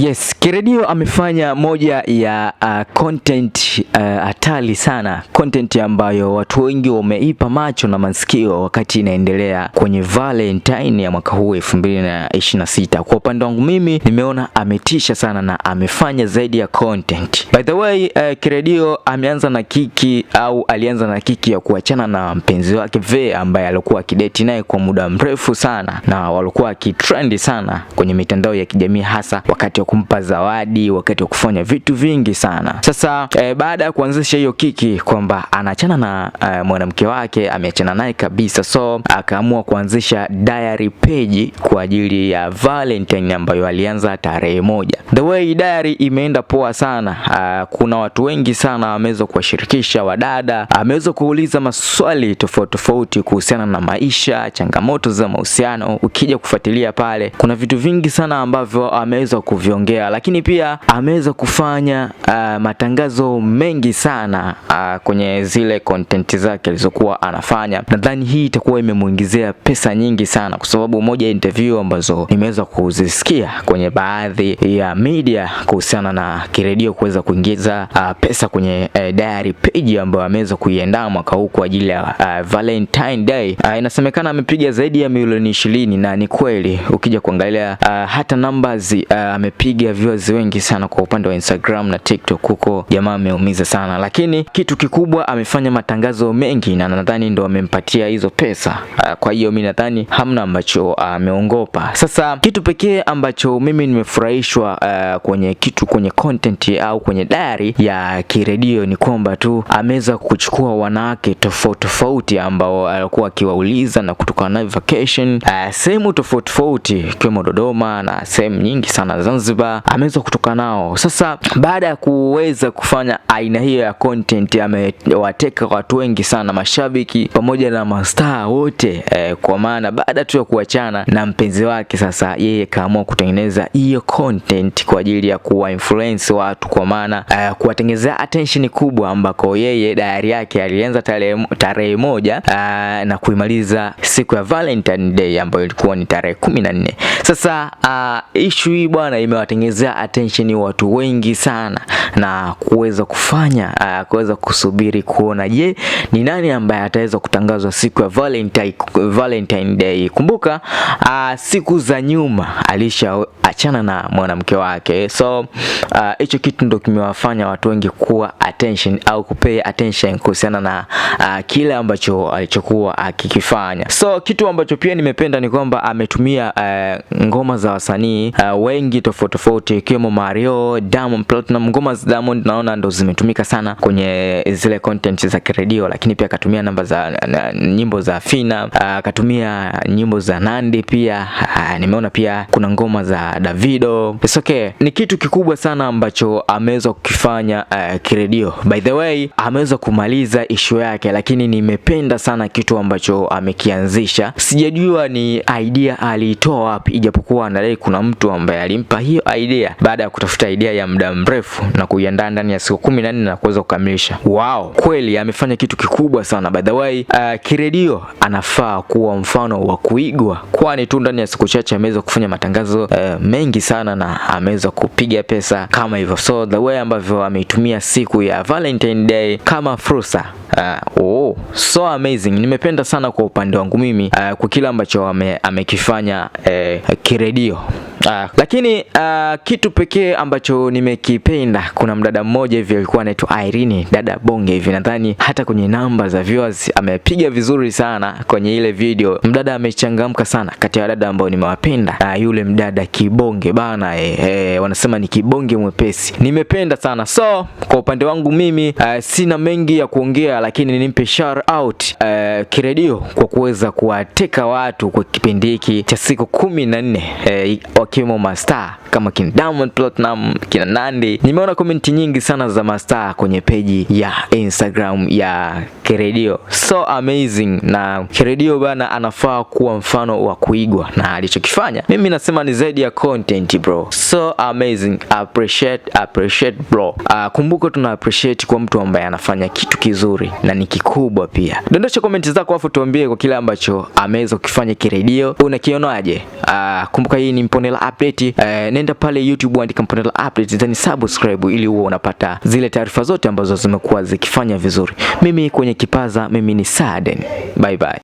Yes, Kiredio amefanya moja ya content hatari sana, content ambayo watu wengi wameipa macho na masikio wakati inaendelea kwenye Valentine ya mwaka huu 2026. Kwa upande wangu mimi nimeona ametisha sana na amefanya zaidi ya content. By the way, Kiredio ameanza na kiki au alianza na kiki ya kuachana na mpenzi wake Ve ambaye alikuwa akidate naye kwa muda mrefu sana na walikuwa akitrendi sana kwenye mitandao ya kijamii, hasa wakati wa kumpa zawadi, wakati wa kufanya vitu vingi sana. Sasa baada ya kuanzisha hiyo kiki kwamba anaachana na mwanamke wake, ameachana naye kabisa, so akaamua kuanzisha diary page kwa ajili ya Valentine ambayo alianza tarehe 1. The way diary imeenda poa sana. Kuna watu wengi sana wameweza kuwashirikisha wadada, ameweza kuuliza maswali tofauti tofauti kuhusiana na maisha, changamoto za mahusiano. Ukija kufuatilia pale kuna vitu vingi sana ambavyo ameweza kuviongea, lakini pia ameweza kufanya matangazo mengi sana kwenye zile content zake alizokuwa anafanya. Nadhani hii itakuwa imemuingizia pesa nyingi sana, kwa sababu moja interview ambazo nimeweza kuzisikia kwenye baadhi ya media kuhusiana na Kiredio kuweza kuingiza pesa kwenye diary page ambayo ameweza kuiandaa mwaka huu kwa ajili ya Valentine Day. Inasemekana amepiga zaidi ya milioni 20, na ni kweli ukija kuangalia hata numbers amepiga viewers wengi sana kwa upande wa Instagram na TikTok, huko jamaa ameumiza sana, lakini kitu kikubwa amefanya matangazo mengi na nadhani ndo amempatia hizo pesa. Kwa hiyo mimi nadhani hamna ambacho ameongopa. Sasa kitu pekee ambacho mimi nimefurahishwa kwenye content au kwenye diary ya Kiredio ni kwamba tu ameweza kuchukua wanawake tofauti tofauti ambao alikuwa akiwauliza na kutoka na vacation sehemu tofauti tofauti ikiwemo Dodoma na sehemu nyingi sana Zanzibar, ameweza kutoka nao. Sasa baada ya kuweza kufanya aina hiyo ya content, amewateka watu wengi sana, mashabiki pamoja na mastaa wote, kwa maana baada tu ya kuachana na mpenzi wake, sasa yeye kaamua kutengeneza hiyo content kwa ajili ya kuwa influence watu, kwa maana kuwatengenezea attention kubwa, ambako yeye diary yake alianza tarehe 1 na kuimaliza siku ya Valentine Day ambayo ilikuwa ni tarehe 14. Sasa issue hii bwana imewatengenezea attention watu wengi sana na kuweza kuweza kusubiri kuona je, ni nani ambaye ataweza kutangazwa siku ya Valentine Day. Kumbuka siku za nyuma alishaachana na mwanamke wake, so hicho kitu ndo kimewafanya watu wengi kuwa attention au kupay attention kuhusiana na kile ambacho alichokuwa akikifanya. So kitu ambacho pia nimependa ni kwamba ametumia ngoma za wasanii wengi tofauti tofauti ikiwemo Mario, Diamond Platinum. Ngoma za Diamond naona ndo zimetumika sana kwenye zile content za Kiredio, lakini pia akatumia nyimbo za Fina, akatumia nyimbo za Nandi pia. Nimeona pia kuna ngoma za Davido. It's okay. Ni kitu kikubwa sana ambacho ameweza kukifanya Kiredio. By the way, ameweza kumaliza issue yake, lakini nimependa sana kitu ambacho amekianzisha. Sijajua ni idea aliitoa wapi, ijapokuwa nadai kuna mtu ambaye alimpa hiyo idea baada ya kutafuta idea ya muda mrefu na kuiandaa ndani ya siku 14 na kuweza kukamilisha. Wow, kweli amefanya kitu kikubwa sana. By the way, Kiredio anafaa kuwa mfano wa kuigwa, kwani tu ndani ya siku chache ameweza kufanya matangazo mengi sana na ameweza kupiga pesa kama hivyo. So the way ambavyo ameitumia siku ya Valentine Day kama fursa, so amazing. Nimependa sana kwa upande wangu mimi kwa kila ambacho amekifanya Kiredio. Lakini kitu pekee ambacho nimekipenda, kuna mdada mmoja hivi alikuwa anaitwa Irene, dada bonge hivi, nadhani hata kwenye namba za viewers amepiga vizuri sana kwenye ile video. Mdada amechangamka sana, kati ya dada ambao nimewapenda yule mdada kibonge bana, wanasema ni kibonge mwepesi. Nimependa sana. So kwa upande wangu mimi sina mengi ya kuongea, lakini nimpe shout out Kiredio kwa kuweza kuwateka watu kwa kipindi hiki cha siku 14 wakiwemo mastaa kama kina Diamond Platinum, kina Nandi. Nimeona komenti nyingi sana za mastaa kwenye peji ya Instagram ya Kiredio. So amazing, na Kiredio bana anafaa kuwa mfano wa kuigwa, na alichokifanya mimi nasema ni zaidi ya content bro. So amazing, appreciate bro. Kumbuka tuna appreciate kwa mtu ambaye anafanya kitu kizuri na ni kikubwa pia. Dondosha komenti zako afu tuambie kwa kile ambacho ameweza kufanya Kiredio, unakionaje? Kumbuka hii ni Mponela Update. Nenda pale YouTube andika Mponela Update, then subscribe ili uwe unapata zile taarifa zote ambazo zimekuwa zikifanya vizuri. Mimi kwenye kipaza, mimi ni Saden. Bye bye.